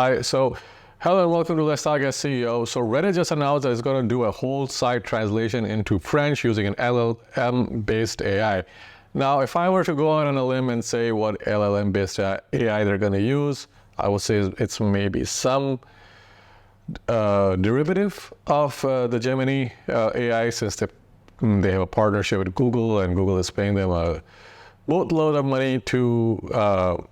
Hi, hello and welcome to Let's Talk SEO. So Reddit just announced that it's going to do a whole site translation into French using an LLM-based AI. Now, if I were to go out on a limb and say what LLM-based AI they're going to use, I would say it's maybe some derivative of the Gemini AI, since they have a partnership with Google, and Google is paying them a boatload of money to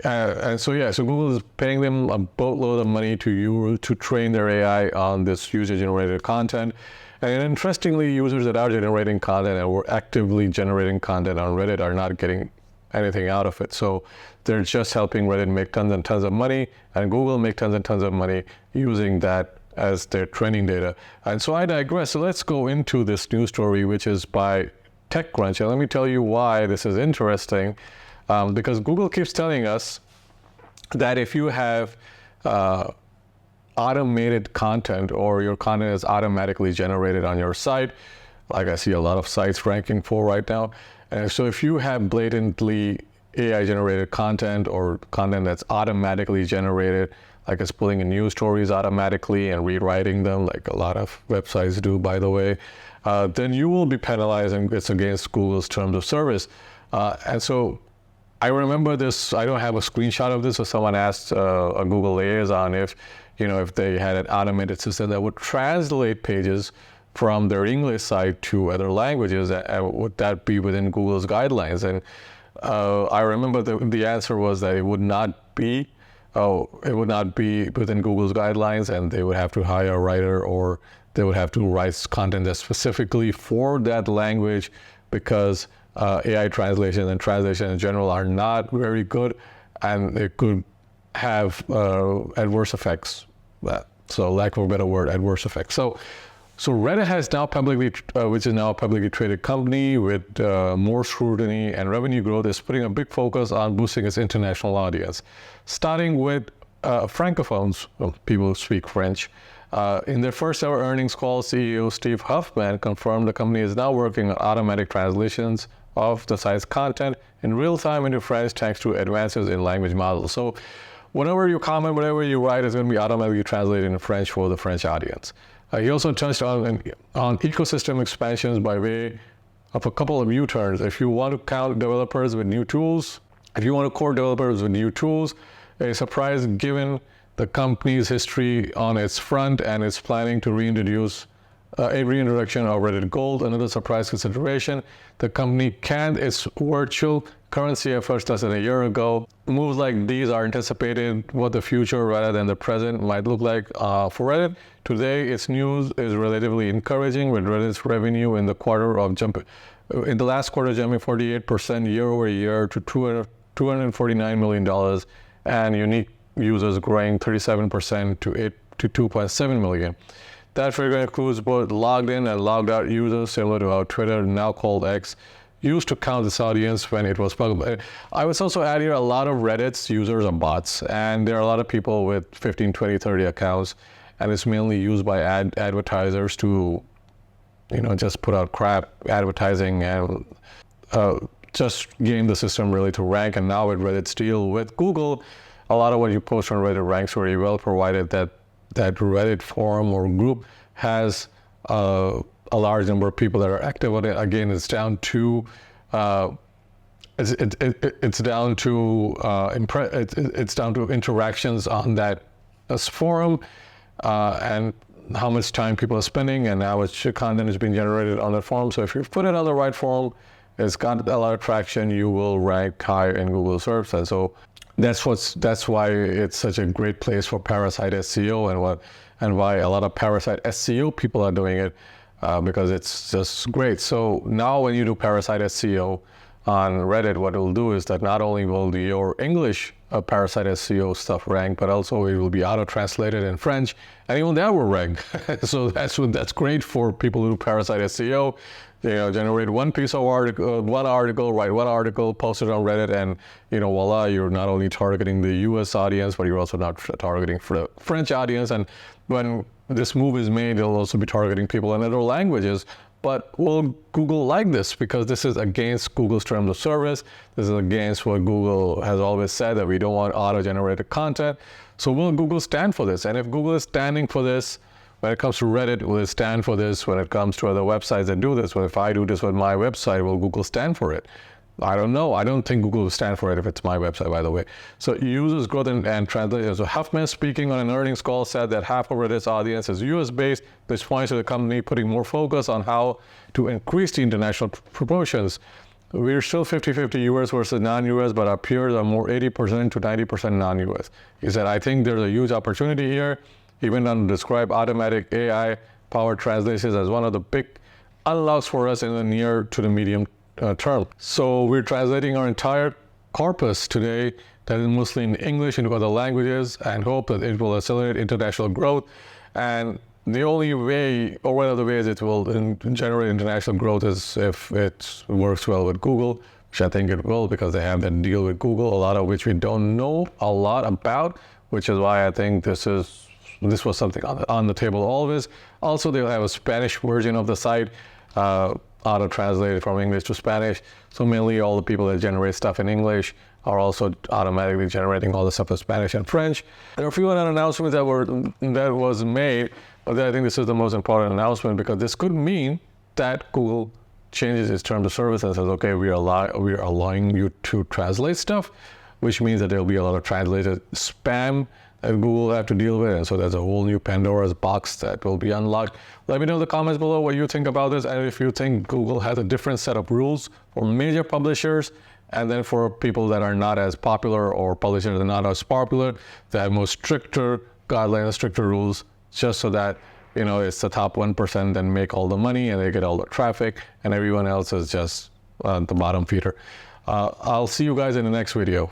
so Google is paying them a boatload of money to train their AI on this user-generated content. And interestingly, users that are generating content and were actively generating content on Reddit are not getting anything out of it. So they're just helping Reddit make tons and tons of money, and Google make tons and tons of money using that as their training data. And so I digress. So let's go into this news story, which is by TechCrunch. And let me tell you why this is interesting. Because Google keeps telling us that if you have automated content, or your content is automatically generated on your site, like I see a lot of sites ranking for right now. And so if you have blatantly AI generated content, or content that's automatically generated, like it's pulling in news stories automatically and rewriting them, like a lot of websites do, by the way, then you will be penalized, and it's against Google's terms of service. And so I remember this. I don't have a screenshot of this, so someone asked a Google liaison if they had an automated system that would translate pages from their English site to other languages, and would that be within Google's guidelines? And I remember the answer was that it would not be within Google's guidelines, and they would have to hire a writer, or they would have to write content that's specifically for that language, because AI translation and translation in general are not very good, and it could have adverse effects. So, lack of a better word, adverse effects. So Reddit has now which is now a publicly traded company with more scrutiny and revenue growth, is putting a big focus on boosting its international audience, starting with francophones, people who speak French. In their first ever earnings call, CEO Steve Huffman confirmed the company is now working on automatic translations of the site's content in real time into French, thanks to advances in language models. So whenever you comment, whatever you write is going to be automatically translated in French for the French audience. He also touched on ecosystem expansions by way of a couple of U-turns. If you want to count developers with new tools, if you want to core developers with new tools, a surprise given the company's history on its front, and its planning to reintroduce a reintroduction of Reddit Gold. Another surprise consideration: the company canned its virtual currency efforts less than a year ago. Moves like these are anticipated what the future rather than the present might look like for Reddit. Today, its news is relatively encouraging, with Reddit's revenue in the last quarter jumping 48% year over year to $249 million, and unique users growing 37% to 2.7 million. That figure includes both logged in and logged out users, similar to how Twitter, now called X, used to count this audience when it was public. I would also add here, a lot of Reddit's users are bots, and there are a lot of people with 15, 20, 30 accounts, and it's mainly used by advertisers to, just put out crap advertising and just game the system really to rank. And now with Reddit's deal with Google, a lot of what you post on Reddit ranks very well, provided that Reddit forum or group has a large number of people that are active on it. Again, it's down to interactions on that forum, and how much time people are spending, and how much content is being generated on that forum. So if you put it on the right forum, it's got a lot of traction, you will rank higher in Google search. And so that's why it's such a great place for Parasite SEO, and why a lot of Parasite SEO people are doing it, because it's just great. So now when you do Parasite SEO on Reddit, what it will do is that not only will your English Parasite SEO stuff rank, but also it will be auto-translated in French, and even that will rank. So that's great for people who do Parasite SEO. Generate one piece of article, write one article, post it on Reddit, and voila, you're not only targeting the US audience, but you're also not targeting for the French audience. And when this move is made, it'll also be targeting people in other languages. But will Google like this? Because this is against Google's terms of service. This is against what Google has always said, that we don't want auto-generated content. So will Google stand for this? And if Google is standing for this, when it comes to Reddit, will it stand for this? When it comes to other websites that do this, well, if I do this with my website, will Google stand for it? I don't know. I don't think Google will stand for it if it's my website, by the way. So users growth and translation. So Huffman, speaking on an earnings call, said that half of Reddit's audience is US-based. This points to the company putting more focus on how to increase the international proportions. We're still 50-50 US versus non-US, but our peers are more 80% to 90% non-US. He said, I think there's a huge opportunity here. He went on to describe automatic AI-powered translations as one of the big unlocks for us in the near to the medium term. So we're translating our entire corpus today that is mostly in English into other languages and hope that it will accelerate international growth. And the only way, or one of the ways it will generate international growth, is if it works well with Google, which I think it will, because they have that deal with Google, a lot of which we don't know a lot about, which is why I think this was something on the table always. Also, they'll have a Spanish version of the site, auto-translated from English to Spanish. So mainly all the people that generate stuff in English are also automatically generating all the stuff in Spanish and French. There are a few other announcements that was made, but I think this is the most important announcement, because this could mean that Google changes its terms of service and says, okay, we are allowing you to translate stuff, which means that there will be a lot of translated spam that Google will have to deal with. And so there's a whole new Pandora's box that will be unlocked. Let me know in the comments below what you think about this, and if you think Google has a different set of rules for major publishers, and then for people that are not as popular, or publishers that are not as popular, they have more stricter guidelines, stricter rules, just so that, you know, it's the top 1% that make all the money and they get all the traffic, and everyone else is just the bottom feeder. I'll see you guys in the next video.